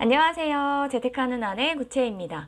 안녕하세요. 재테크하는 아내 구채입니다.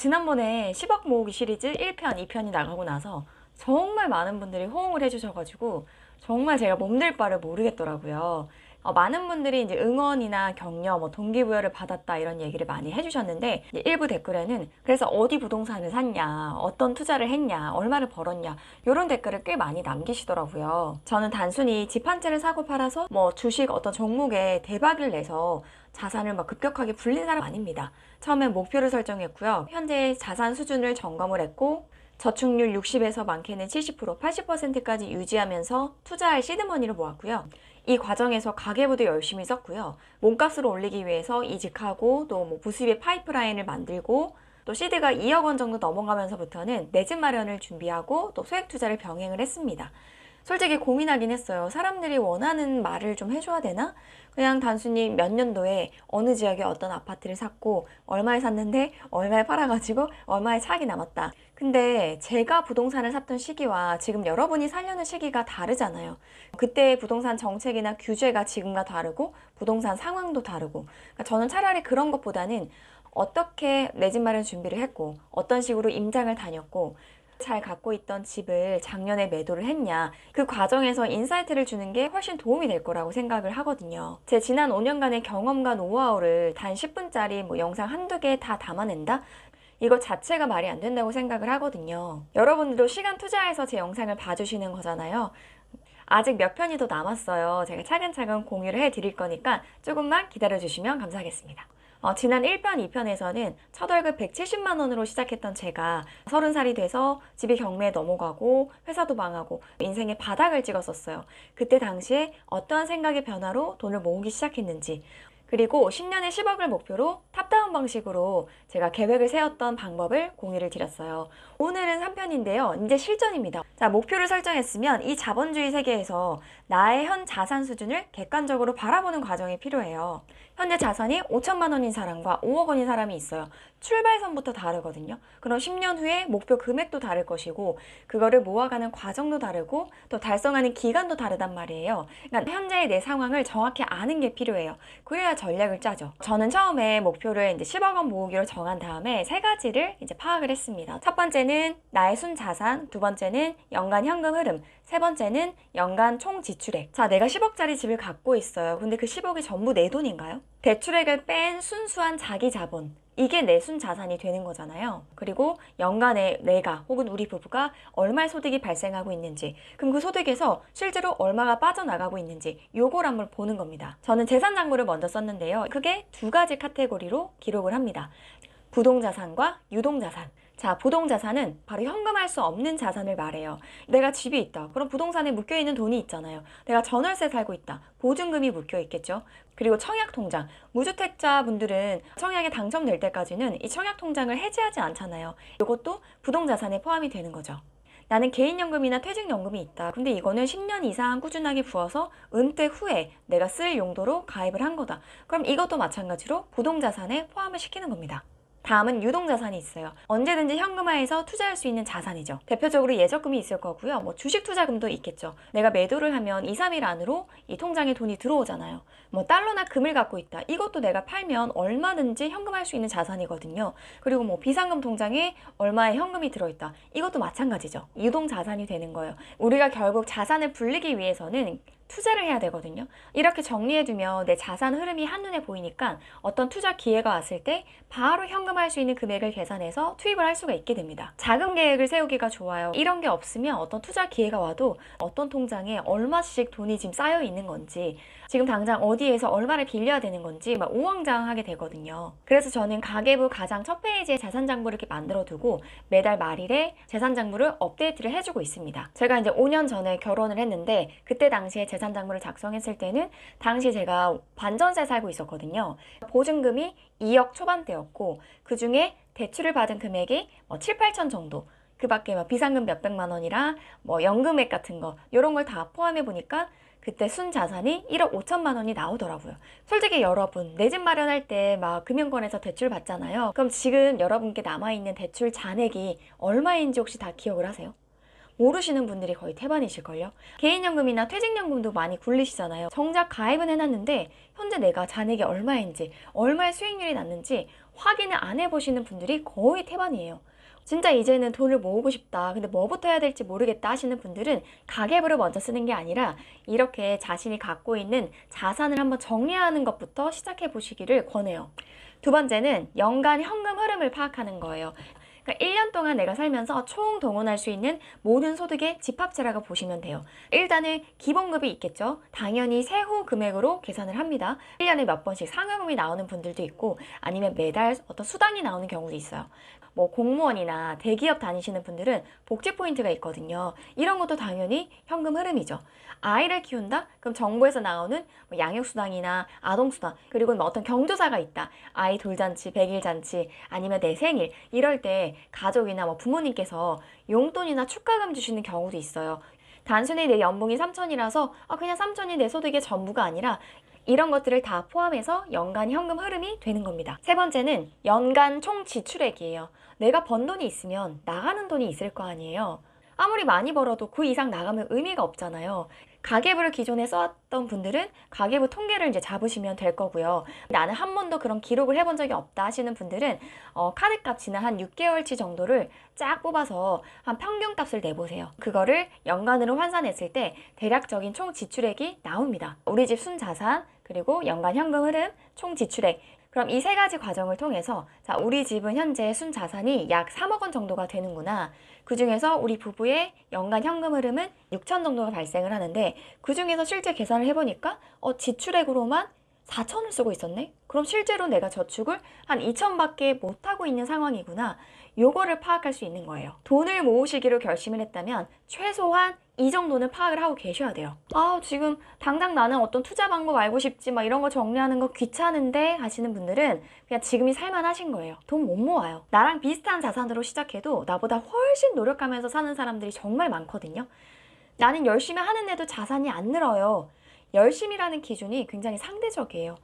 지난번에 10억 모으기 시리즈 1편, 2편이 나가고 나서 정말 많은 분들이 호응을 해주셔가지고 정말 제가 몸둘 바를 모르겠더라고요. 많은 분들이 이제 응원이나 격려, 동기부여를 받았다 이런 얘기를 많이 해주셨는데 일부 댓글에는 그래서 어디 부동산을 샀냐, 어떤 투자를 했냐, 얼마를 벌었냐 이런 댓글을 꽤 많이 남기시더라고요. 저는 단순히 집 한 채를 사고 팔아서 주식 어떤 종목에 대박을 내서 자산을 급격하게 불린 사람 아닙니다. 처음에 목표를 설정했고요. 현재 자산 수준을 점검을 했고 저축률 60에서 많게는 70%, 80%까지 유지하면서 투자할 시드머니를 모았고요. 이 과정에서 가계부도 열심히 썼고요. 몸값을 올리기 위해서 이직하고 또 부수입의 파이프라인을 만들고 또 시드가 2억 원 정도 넘어가면서부터는 내 집 마련을 준비하고 또 소액 투자를 병행을 했습니다. 솔직히 고민하긴 했어요. 사람들이 원하는 말을 좀 해줘야 되나? 그냥 단순히 몇 년도에 어느 지역에 어떤 아파트를 샀고 얼마에 샀는데 얼마에 팔아가지고 얼마의 차익이 남았다. 근데 제가 부동산을 샀던 시기와 지금 여러분이 살려는 시기가 다르잖아요. 그때의 부동산 정책이나 규제가 지금과 다르고 부동산 상황도 다르고 그러니까 저는 차라리 그런 것보다는 어떻게 내 집 마련 준비를 했고 어떤 식으로 임장을 다녔고 잘 갖고 있던 집을 작년에 매도를 했냐 그 과정에서 인사이트를 주는 게 훨씬 도움이 될 거라고 생각을 하거든요. 제 지난 5년간의 경험과 노하우를 단 10분짜리 영상 한두 개 다 담아낸다? 이거 자체가 말이 안 된다고 생각을 하거든요. 여러분들도 시간 투자해서 제 영상을 봐주시는 거잖아요. 아직 몇 편이 더 남았어요. 제가 차근차근 공유를 해드릴 거니까 조금만 기다려주시면 감사하겠습니다. 지난 1편, 2편에서는 첫 월급 170만 원으로 시작했던 제가 30살이 돼서 집이 경매에 넘어가고 회사도 망하고 인생의 바닥을 찍었었어요. 그때 당시에 어떠한 생각의 변화로 돈을 모으기 시작했는지 그리고 10년에 10억을 목표로 탑다운 방식으로 제가 계획을 세웠던 방법을 공유를 드렸어요. 오늘은 3편인데요. 이제 실전입니다. 자, 목표를 설정했으면 이 자본주의 세계에서 나의 현 자산 수준을 객관적으로 바라보는 과정이 필요해요. 현재 자산이 5천만 원인 사람과 5억 원인 사람이 있어요. 출발선부터 다르거든요. 그럼 10년 후에 목표 금액도 다를 것이고 그거를 모아가는 과정도 다르고 또 달성하는 기간도 다르단 말이에요. 그러니까 현재의 내 상황을 정확히 아는 게 필요해요. 그래야 전략을 짜죠. 저는 처음에 목표를 이제 10억 원 모으기로 정한 다음에 세 가지를 이제 파악을 했습니다. 첫 번째는 나의 순자산, 두 번째는 연간 현금 흐름, 세 번째는 연간 총 지출액. 자, 내가 10억짜리 집을 갖고 있어요. 근데 그 10억이 전부 내 돈인가요? 대출액을 뺀 순수한 자기 자본. 이게 내 순자산이 되는 거잖아요. 그리고 연간에 내가 혹은 우리 부부가 얼마의 소득이 발생하고 있는지 그럼 그 소득에서 실제로 얼마가 빠져나가고 있는지 요걸 한번 보는 겁니다. 저는 재산장부를 먼저 썼는데요. 크게 두 가지 카테고리로 기록을 합니다. 부동자산과 유동자산. 자, 부동자산은 바로 현금할 수 없는 자산을 말해요. 내가 집이 있다. 그럼 부동산에 묶여있는 돈이 있잖아요. 내가 전월세 살고 있다. 보증금이 묶여있겠죠. 그리고 청약통장. 무주택자분들은 청약에 당첨될 때까지는 이 청약통장을 해지하지 않잖아요. 이것도 부동자산에 포함이 되는 거죠. 나는 개인연금이나 퇴직연금이 있다. 근데 이거는 10년 이상 꾸준하게 부어서 은퇴 후에 내가 쓸 용도로 가입을 한 거다. 그럼 이것도 마찬가지로 부동자산에 포함을 시키는 겁니다. 다음은 유동자산이 있어요. 언제든지 현금화해서 투자할 수 있는 자산이죠. 대표적으로 예적금이 있을 거고요. 주식 투자금도 있겠죠. 내가 매도를 하면 2, 3일 안으로 이 통장에 돈이 들어오잖아요. 달러나 금을 갖고 있다. 이것도 내가 팔면 얼마든지 현금할 수 있는 자산이거든요. 그리고 비상금 통장에 얼마의 현금이 들어있다. 이것도 마찬가지죠. 유동자산이 되는 거예요. 우리가 결국 자산을 불리기 위해서는 투자를 해야 되거든요. 이렇게 정리해두면 내 자산 흐름이 한눈에 보이니까 어떤 투자 기회가 왔을 때 바로 현금할 수 있는 금액을 계산해서 투입을 할 수가 있게 됩니다. 자금 계획을 세우기가 좋아요. 이런 게 없으면 어떤 투자 기회가 와도 어떤 통장에 얼마씩 돈이 지금 쌓여 있는 건지 지금 당장 어디에서 얼마를 빌려야 되는 건지 우왕좌왕하게 되거든요. 그래서 저는 가계부 가장 첫 페이지에 자산장부를 이렇게 만들어 두고 매달 말일에 재산장부를 업데이트를 해주고 있습니다. 제가 이제 5년 전에 결혼을 했는데 그때 당시에 재산장부를 작성했을 때는 당시 제가 반전세 살고 있었거든요. 보증금이 2억 초반대였고 그 중에 대출을 받은 금액이 7, 8천 정도 그 밖에 비상금 몇백만 원이랑 연금액 같은 거 이런 걸 다 포함해 보니까 그때 순자산이 1억 5천만 원이 나오더라고요. 솔직히 여러분 내 집 마련할 때 금융권에서 대출 받잖아요. 그럼 지금 여러분께 남아있는 대출 잔액이 얼마인지 혹시 다 기억을 하세요? 모르시는 분들이 거의 태반이실걸요. 개인연금이나 퇴직연금도 많이 굴리시잖아요. 정작 가입은 해놨는데 현재 내가 잔액이 얼마인지, 얼마의 수익률이 났는지 확인을 안 해보시는 분들이 거의 태반이에요. 진짜 이제는 돈을 모으고 싶다, 근데 뭐부터 해야 될지 모르겠다 하시는 분들은 가계부를 먼저 쓰는 게 아니라 이렇게 자신이 갖고 있는 자산을 한번 정리하는 것부터 시작해 보시기를 권해요. 두 번째는 연간 현금 흐름을 파악하는 거예요. 그러니까 1년 동안 내가 살면서 총 동원할 수 있는 모든 소득의 집합체라고 보시면 돼요. 일단은 기본급이 있겠죠. 당연히 세후 금액으로 계산을 합니다. 1년에 몇 번씩 상여금이 나오는 분들도 있고 아니면 매달 어떤 수당이 나오는 경우도 있어요. 뭐 공무원이나 대기업 다니시는 분들은 복지 포인트가 있거든요. 이런 것도 당연히 현금 흐름이죠. 아이를 키운다? 그럼 정부에서 나오는 뭐 양육수당이나 아동수당, 그리고 뭐 어떤 경조사가 있다. 아이 돌잔치, 백일잔치, 아니면 내 생일, 이럴 때 가족이나 뭐 부모님께서 용돈이나 축가금 주시는 경우도 있어요. 단순히 내 연봉이 3천이라서 그냥 3천이 내 소득의 전부가 아니라 이런 것들을 다 포함해서 연간 현금 흐름이 되는 겁니다. 세 번째는 연간 총 지출액이에요. 내가 번 돈이 있으면 나가는 돈이 있을 거 아니에요. 아무리 많이 벌어도 그 이상 나가면 의미가 없잖아요. 가계부를 기존에 써왔던 분들은 가계부 통계를 이제 잡으시면 될 거고요. 나는 한 번도 그런 기록을 해본 적이 없다 하시는 분들은 카드값 지난 한 6개월치 정도를 쫙 뽑아서 한 평균값을 내보세요. 그거를 연간으로 환산했을 때 대략적인 총 지출액이 나옵니다. 우리 집 순자산, 그리고 연간 현금 흐름, 총 지출액. 그럼 이 세 가지 과정을 통해서 자, 우리 집은 현재 순자산이 약 3억 원 정도가 되는구나. 그중에서 우리 부부의 연간 현금 흐름은 6천 정도가 발생을 하는데 그중에서 실제 계산을 해보니까 지출액으로만 4천을 쓰고 있었네? 그럼 실제로 내가 저축을 한 2천밖에 못하고 있는 상황이구나. 요거를 파악할 수 있는 거예요. 돈을 모으시기로 결심을 했다면 최소한 이 정도는 파악을 하고 계셔야 돼요. 지금 당장 나는 어떤 투자 방법 알고 싶지, 막 이런 거 정리하는 거 귀찮은데 하시는 분들은 그냥 지금이 살만하신 거예요. 돈 못 모아요. 나랑 비슷한 자산으로 시작해도 나보다 훨씬 노력하면서 사는 사람들이 정말 많거든요. 나는 열심히 하는데도 자산이 안 늘어요. 열심이라는 기준이 굉장히 상대적이에요.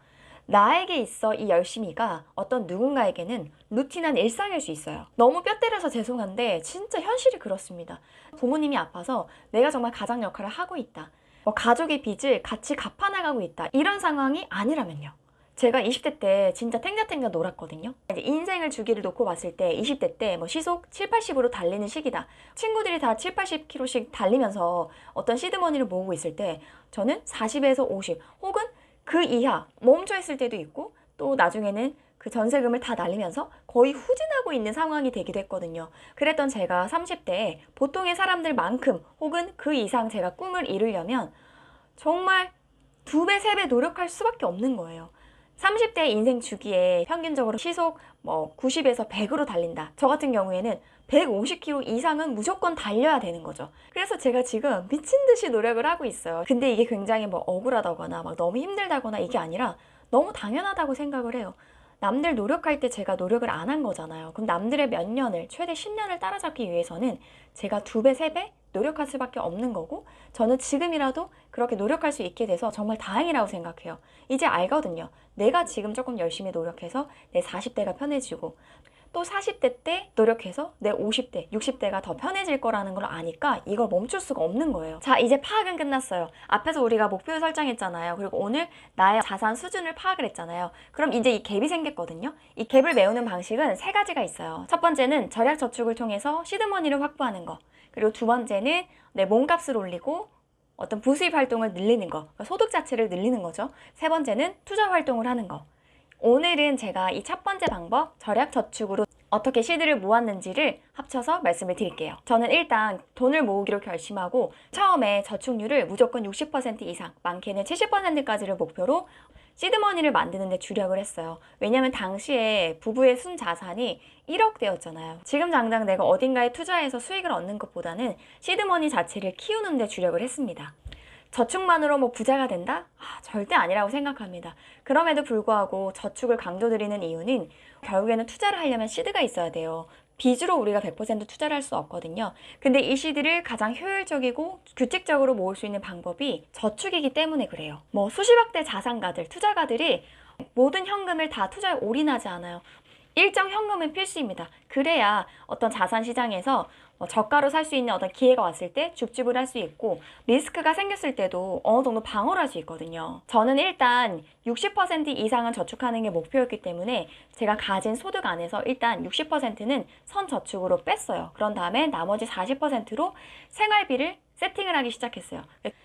나에게 있어 이 열심히가 어떤 누군가에게는 루틴한 일상일 수 있어요. 너무 뼈 때려서 죄송한데 진짜 현실이 그렇습니다. 부모님이 아파서 내가 정말 가장 역할을 하고 있다. 가족의 빚을 같이 갚아나가고 있다. 이런 상황이 아니라면요. 제가 20대 때 진짜 탱자탱자 놀았거든요. 이제 인생을 주기를 놓고 봤을 때 20대 때 시속 7, 80으로 달리는 시기다. 친구들이 다 7, 80km씩 달리면서 어떤 시드머니를 모으고 있을 때 저는 40에서 50 혹은 그 이하 멈춰 있을 때도 있고 또 나중에는 그 전세금을 다 날리면서 거의 후진하고 있는 상황이 되기도 했거든요. 그랬던 제가 30대에 보통의 사람들만큼 혹은 그 이상 제가 꿈을 이루려면 정말 2배, 3배 노력할 수밖에 없는 거예요. 30대 인생 주기에 평균적으로 시속 90에서 100으로 달린다. 저 같은 경우에는 150km 이상은 무조건 달려야 되는 거죠. 그래서 제가 지금 미친 듯이 노력을 하고 있어요. 근데 이게 굉장히 억울하다거나 막 너무 힘들다거나 이게 아니라 너무 당연하다고 생각을 해요. 남들 노력할 때 제가 노력을 안 한 거잖아요. 그럼 남들의 몇 년을, 최대 10년을 따라잡기 위해서는 제가 2배, 3배 노력할 수밖에 없는 거고 저는 지금이라도 그렇게 노력할 수 있게 돼서 정말 다행이라고 생각해요. 이제 알거든요. 내가 지금 조금 열심히 노력해서 내 40대가 편해지고 또 40대 때 노력해서 내 50대, 60대가 더 편해질 거라는 걸 아니까 이걸 멈출 수가 없는 거예요. 자, 이제 파악은 끝났어요. 앞에서 우리가 목표를 설정했잖아요. 그리고 오늘 나의 자산 수준을 파악을 했잖아요. 그럼 이제 이 갭이 생겼거든요. 이 갭을 메우는 방식은 3가지가 있어요. 첫 번째는 절약 저축을 통해서 시드머니를 확보하는 거. 그리고 두 번째는 내 몸값을 올리고 어떤 부수입 활동을 늘리는 거, 그러니까 소득 자체를 늘리는 거죠. 세 번째는 투자 활동을 하는 거. 오늘은 제가 이 첫 번째 방법, 절약 저축으로 어떻게 시드를 모았는지를 합쳐서 말씀을 드릴게요. 저는 일단 돈을 모으기로 결심하고 처음에 저축률을 무조건 60% 이상, 많게는 70%까지를 목표로 시드머니를 만드는 데 주력을 했어요. 왜냐면 당시에 부부의 순자산이 1억대였잖아요. 지금 당장 내가 어딘가에 투자해서 수익을 얻는 것보다는 시드머니 자체를 키우는 데 주력을 했습니다. 저축만으로 부자가 된다? 절대 아니라고 생각합니다. 그럼에도 불구하고 저축을 강조드리는 이유는 결국에는 투자를 하려면 시드가 있어야 돼요. 빚으로 우리가 100% 투자를 할 수 없거든요. 근데 이 시드를 가장 효율적이고 규칙적으로 모을 수 있는 방법이 저축이기 때문에 그래요. 수십억대 자산가들, 투자가들이 모든 현금을 다 투자에 올인하지 않아요. 일정 현금은 필수입니다. 그래야 어떤 자산 시장에서 저가로 살 수 있는 어떤 기회가 왔을 때 줍줍을 할 수 있고 리스크가 생겼을 때도 어느 정도 방어를 할 수 있거든요. 저는 일단 60% 이상은 저축하는 게 목표였기 때문에 제가 가진 소득 안에서 일단 60%는 선저축으로 뺐어요. 그런 다음에 나머지 40%로 생활비를 세팅을 하기 시작했어요.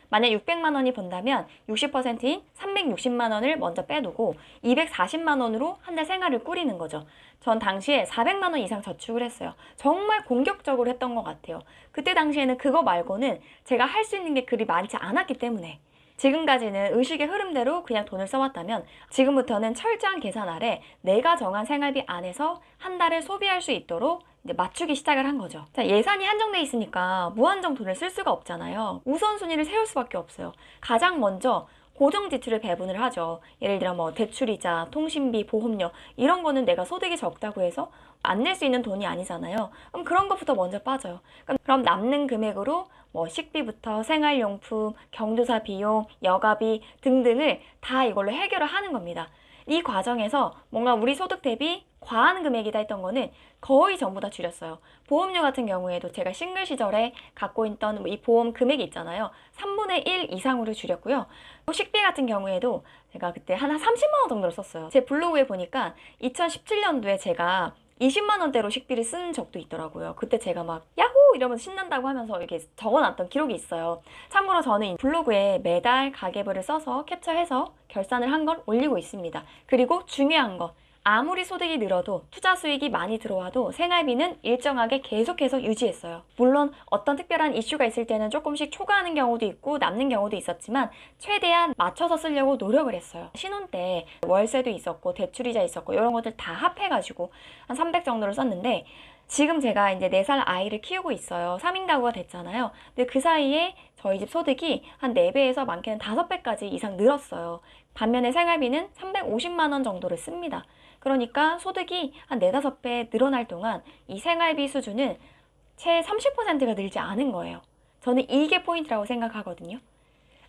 만약 600만 원이 번다면 60%인 360만 원을 먼저 빼두고 240만 원으로 한 달 생활을 꾸리는 거죠. 전 당시에 400만 원 이상 저축을 했어요. 정말 공격적으로 했던 것 같아요. 그때 당시에는 그거 말고는 제가 할 수 있는 게 그리 많지 않았기 때문에 지금까지는 의식의 흐름대로 그냥 돈을 써왔다면 지금부터는 철저한 계산 아래 내가 정한 생활비 안에서 한 달을 소비할 수 있도록 이제 맞추기 시작을 한 거죠. 자, 예산이 한정돼 있으니까 무한정 돈을 쓸 수가 없잖아요. 우선순위를 세울 수밖에 없어요. 가장 먼저 고정 지출을 배분을 하죠. 예를 들어 뭐 대출이자, 통신비, 보험료 이런 거는 내가 소득이 적다고 해서 안 낼 수 있는 돈이 아니잖아요. 그럼 그런 것부터 먼저 빠져요. 그럼 남는 금액으로 뭐 식비부터 생활용품, 경조사 비용, 여가비 등등을 다 이걸로 해결을 하는 겁니다. 이 과정에서 뭔가 우리 소득 대비 과한 금액이다 했던 거는 거의 전부 다 줄였어요. 보험료 같은 경우에도 제가 싱글 시절에 갖고 있던 이 보험 금액이 있잖아요. 3분의 1 이상으로 줄였고요. 또 식비 같은 경우에도 제가 그때 한 30만 원 정도를 썼어요. 제 블로그에 보니까 2017년도에 제가 20만 원대로 식비를 쓴 적도 있더라고요. 그때 제가 막 야호 이러면서 신난다고 하면서 이렇게 적어놨던 기록이 있어요. 참고로 저는 블로그에 매달 가계부를 써서 캡처해서 결산을 한 걸 올리고 있습니다. 그리고 중요한 거, 아무리 소득이 늘어도 투자 수익이 많이 들어와도 생활비는 일정하게 계속해서 유지했어요. 물론 어떤 특별한 이슈가 있을 때는 조금씩 초과하는 경우도 있고 남는 경우도 있었지만 최대한 맞춰서 쓰려고 노력을 했어요. 신혼 때 월세도 있었고 대출이자 있었고 이런 것들 다 합해가지고 한 300 정도를 썼는데 지금 제가 이제 4살 아이를 키우고 있어요. 3인 가구가 됐잖아요. 근데 그 사이에 저희 집 소득이 한 4배에서 많게는 5배까지 이상 늘었어요. 반면에 생활비는 350만 원 정도를 씁니다. 그러니까 소득이 한 4, 5배 늘어날 동안 이 생활비 수준은 채 30%가 늘지 않은 거예요. 저는 이게 포인트라고 생각하거든요.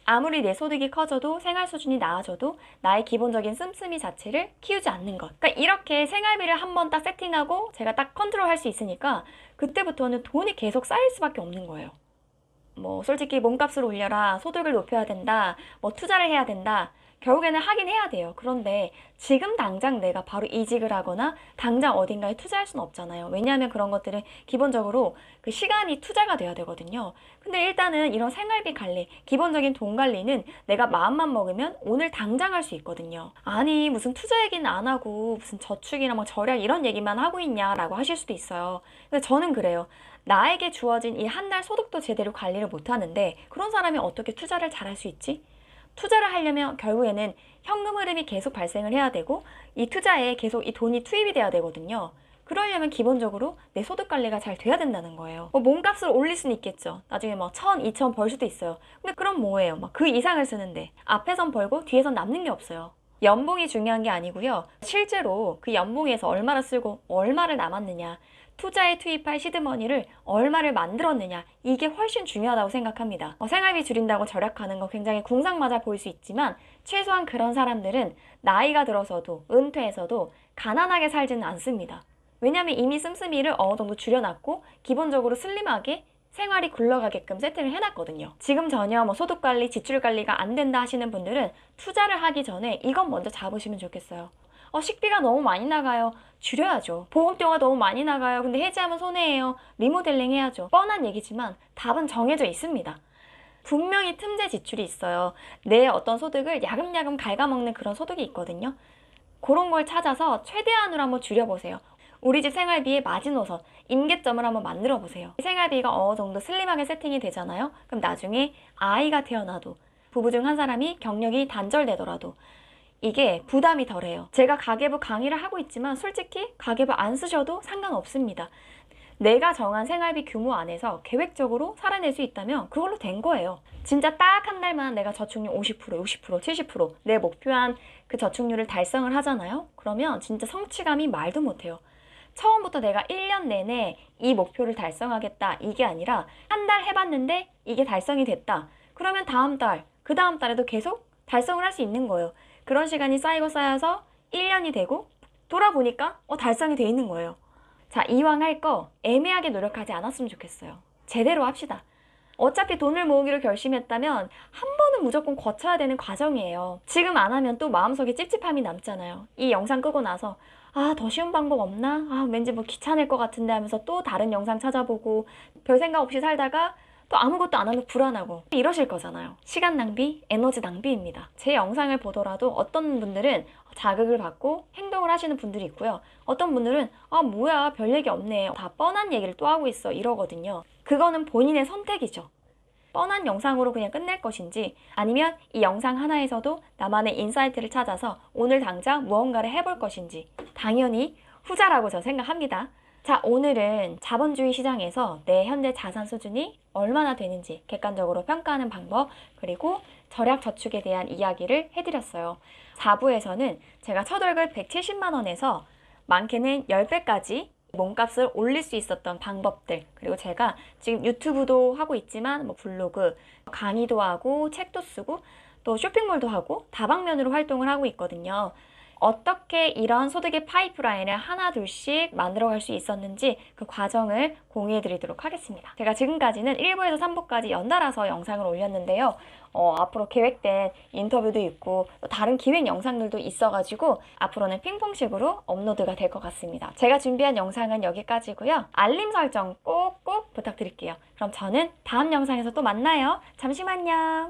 아무리 내 소득이 커져도 생활 수준이 나아져도 나의 기본적인 씀씀이 자체를 키우지 않는 것. 그러니까 이렇게 생활비를 한번 딱 세팅하고 제가 딱 컨트롤할 수 있으니까 그때부터는 돈이 계속 쌓일 수밖에 없는 거예요. 뭐 솔직히 몸값을 올려라, 소득을 높여야 된다, 뭐 투자를 해야 된다. 결국에는 하긴 해야 돼요. 그런데 지금 당장 내가 바로 이직을 하거나 당장 어딘가에 투자할 수는 없잖아요. 왜냐하면 그런 것들은 기본적으로 그 시간이 투자가 돼야 되거든요. 근데 일단은 이런 생활비 관리, 기본적인 돈 관리는 내가 마음만 먹으면 오늘 당장 할 수 있거든요. 아니 무슨 투자 얘기는 안 하고 무슨 저축이나 뭐 절약 이런 얘기만 하고 있냐라고 하실 수도 있어요. 근데 저는 그래요. 나에게 주어진 이 한 달 소득도 제대로 관리를 못 하는데 그런 사람이 어떻게 투자를 잘할 수 있지? 투자를 하려면 결국에는 현금 흐름이 계속 발생을 해야 되고 이 투자에 계속 이 돈이 투입이 돼야 되거든요. 그러려면 기본적으로 내 소득 관리가 잘 돼야 된다는 거예요. 몸값을 올릴 수는 있겠죠. 나중에 뭐 1,000, 2,000 벌 수도 있어요. 근데 그럼 뭐예요? 막 그 이상을 쓰는데 앞에선 벌고 뒤에선 남는 게 없어요. 연봉이 중요한 게 아니고요. 실제로 그 연봉에서 얼마를 쓰고 얼마를 남았느냐, 투자에 투입할 시드머니를 얼마를 만들었느냐, 이게 훨씬 중요하다고 생각합니다. 생활비 줄인다고 절약하는 거 굉장히 궁상맞아 보일 수 있지만 최소한 그런 사람들은 나이가 들어서도 은퇴해서도 가난하게 살지는 않습니다. 왜냐하면 이미 씀씀이를 어느 정도 줄여놨고 기본적으로 슬림하게 생활이 굴러가게끔 세팅을 해놨거든요. 지금 전혀 뭐 소득관리, 지출관리가 안 된다 하시는 분들은 투자를 하기 전에 이건 먼저 잡으시면 좋겠어요. 식비가 너무 많이 나가요. 줄여야죠. 보험료가 너무 많이 나가요. 근데 해지하면 손해예요. 리모델링 해야죠. 뻔한 얘기지만 답은 정해져 있습니다. 분명히 틈새 지출이 있어요. 내 어떤 소득을 야금야금 갉아먹는 그런 소득이 있거든요. 그런 걸 찾아서 최대한으로 한번 줄여보세요. 우리 집 생활비의 마지노선, 임계점을 한번 만들어 보세요. 생활비가 어느 정도 슬림하게 세팅이 되잖아요. 그럼 나중에 아이가 태어나도 부부 중 한 사람이 경력이 단절되더라도 이게 부담이 덜해요. 제가 가계부 강의를 하고 있지만 솔직히 가계부 안 쓰셔도 상관없습니다. 내가 정한 생활비 규모 안에서 계획적으로 살아낼 수 있다면 그걸로 된 거예요. 진짜 딱 한 달만 내가 저축률 50%, 60%, 70% 내 목표한 그 저축률을 달성을 하잖아요. 그러면 진짜 성취감이 말도 못해요. 처음부터 내가 1년 내내 이 목표를 달성하겠다 이게 아니라 한 달 해봤는데 이게 달성이 됐다. 그러면 다음 달, 그 다음 달에도 계속 달성을 할 수 있는 거예요. 그런 시간이 쌓이고 쌓여서 1년이 되고 돌아보니까 달성이 돼 있는 거예요. 자, 이왕 할 거 애매하게 노력하지 않았으면 좋겠어요. 제대로 합시다. 어차피 돈을 모으기로 결심했다면 한 번은 무조건 거쳐야 되는 과정이에요. 지금 안 하면 또 마음속에 찝찝함이 남잖아요. 이 영상 끄고 나서 더 쉬운 방법 없나? 왠지 뭐 귀찮을 것 같은데 하면서 또 다른 영상 찾아보고 별 생각 없이 살다가 또 아무것도 안 하면 불안하고 이러실 거잖아요. 시간 낭비, 에너지 낭비입니다. 제 영상을 보더라도 어떤 분들은 자극을 받고 행동을 하시는 분들이 있고요. 어떤 분들은 뭐야 별 얘기 없네. 다 뻔한 얘기를 또 하고 있어 이러거든요. 그거는 본인의 선택이죠. 뻔한 영상으로 그냥 끝낼 것인지 아니면 이 영상 하나에서도 나만의 인사이트를 찾아서 오늘 당장 무언가를 해볼 것인지 당연히 후자라고 저는 생각합니다. 자, 오늘은 자본주의 시장에서 내 현재 자산 수준이 얼마나 되는지 객관적으로 평가하는 방법 그리고 절약 저축에 대한 이야기를 해드렸어요. 4부에서는 제가 첫 월급 170만 원에서 많게는 10배까지 몸값을 올릴 수 있었던 방법들 그리고 제가 지금 유튜브도 하고 있지만 블로그, 강의도 하고 책도 쓰고 또 쇼핑몰도 하고 다방면으로 활동을 하고 있거든요. 어떻게 이런 소득의 파이프라인을 하나 둘씩 만들어갈 수 있었는지 그 과정을 공유해 드리도록 하겠습니다. 제가 지금까지는 1부에서 3부까지 연달아서 영상을 올렸는데요. 앞으로 계획된 인터뷰도 있고 또 다른 기획 영상들도 있어가지고 앞으로는 핑퐁식으로 업로드가 될 것 같습니다. 제가 준비한 영상은 여기까지고요. 알림 설정 꼭꼭 부탁드릴게요. 그럼 저는 다음 영상에서 또 만나요. 잠시만요.